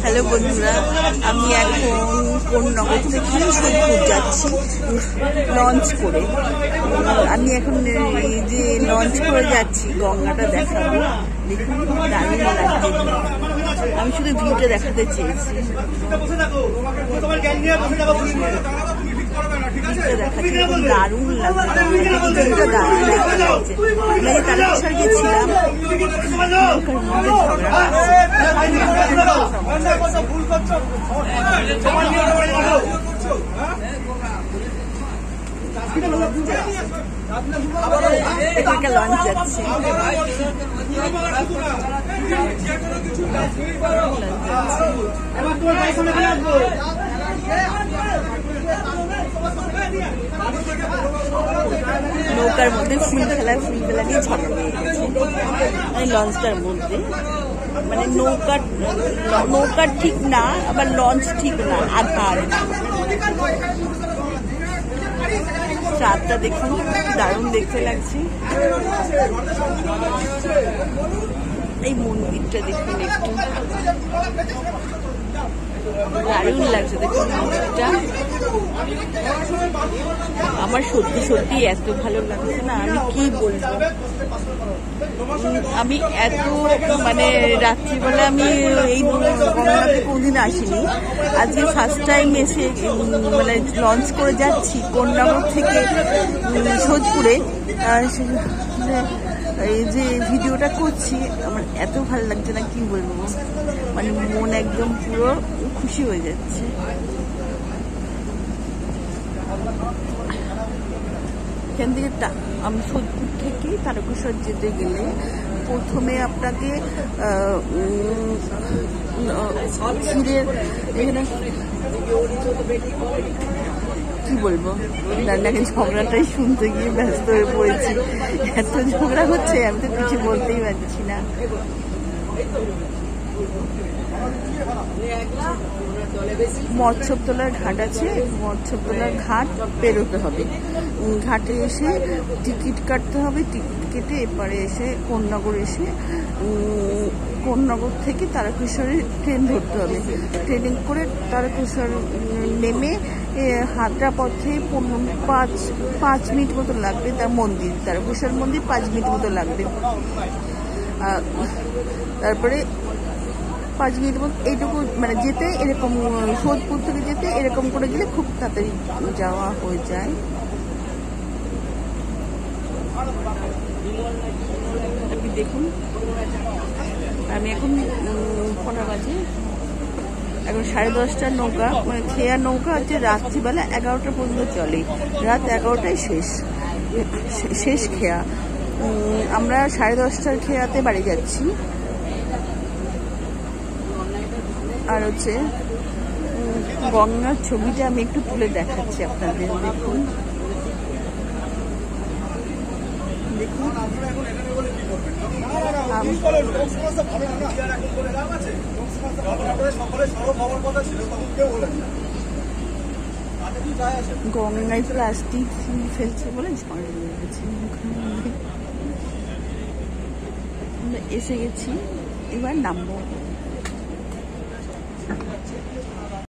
Hello বন্ধুরা, আমি এখন কোন্নগর থেকে সোদপুর যাচ্ছি লঞ্চ করে। আমি এখন এই যে লঞ্চ করে যাচ্ছি, গঙ্গাটা দেখাবো। দেখুন দারুণ লাগছে। আমি শুধু ভিউটা দেখাতে চেয়েছি। দারুণ লাগছে, দারুণ দেখতে লাগছে। আমি তারকেশ্বর গেছিলাম, এখানকার লঞ্চ যাচ্ছে। নৌকার মধ্যে ফুল খেলা নিয়ে ঝগড়া হয়ে গেছে। মানে লঞ্চটার মধ্যে, মানে নৌকার ঠিক না, আবার লঞ্চ ঠিক না, আধার। চাঁদটা দেখুন, দারুণ দেখতে লাগছে। এই মন্দিরটা দেখুন, একটু দারুণ লাগছে দেখুন মন্দিরটা। আমার সত্যি সত্যি এত ভালো লাগছে না, আমি কি বলবো। আমি এত মানে রাত্রিবেলা আমি এই গঙ্গাতে কোনদিন আসিনি, আজকে ফার্স্ট টাইম এসে মানে লঞ্চ করে যাচ্ছি কোন্নগর থেকে সোদপুরে। এই যে ভিডিওটা করছি, আমার এত ভালো লাগছে না, কি বলবো। মানে মন একদম পুরো খুশি হয়ে যাচ্ছে। এখান থেকে আমি সোদপুর থেকে তারকেশ্বর যেতে গেলে প্রথমে আপনাকে ক্ষীরের এখানে কি বলবো, রান্নাকে ঝগড়াটাই শুনতে গিয়ে ব্যস্ত হয়ে পড়েছি। এত ঝগড়া হচ্ছে, আমি তো কিছু বলতেই পারছি না। মৎস্যতলার ঘাট আছে, মৎস্যতলার ঘাট পেরোতে হবে। ঘাটে এসে টিকিট কাটতে হবে, টিকিট কেটে এপারে এসে কোন্নগর এসে কোন্নগর থেকে তারকেশ্বরে ট্রেন ধরতে হবে। ট্রেনিং করে তারকেশ্বর নেমে হাঁটা পথে 5 মিনিট মতো লাগবে। তার মন্দির, তারকেশ্বর মন্দির 5 মিনিট মতো লাগবে। তারপরে 5 মিনিট মতো এইটুকু মানে যেতে, এরকম সোদপুর থেকে যেতে এরকম করে গেলে খুব তাড়াতাড়ি যাওয়া হয়ে যায়। আপনি দেখুন, আমি এখন কটা বাজে, এখন 10:30টার নৌকা, মানে খেয়া নৌকা হচ্ছে রাত্রিবেলা 11টা পর্যন্ত চলে, রাত 11টায় শেষ খেয়া। আমরা 10:30টার খেয়াতে বাড়ি যাচ্ছি। আর হচ্ছে গঙ্গার ছবিটা আমি একটু তুলে দেখাচ্ছি আপনাদের। দেখুন দেখুন, গঙ্গায় প্লাস্টিক ফুল ফেলছে বলে ঝড় হয়ে গেছে। এসে গেছি, এবার নামবো।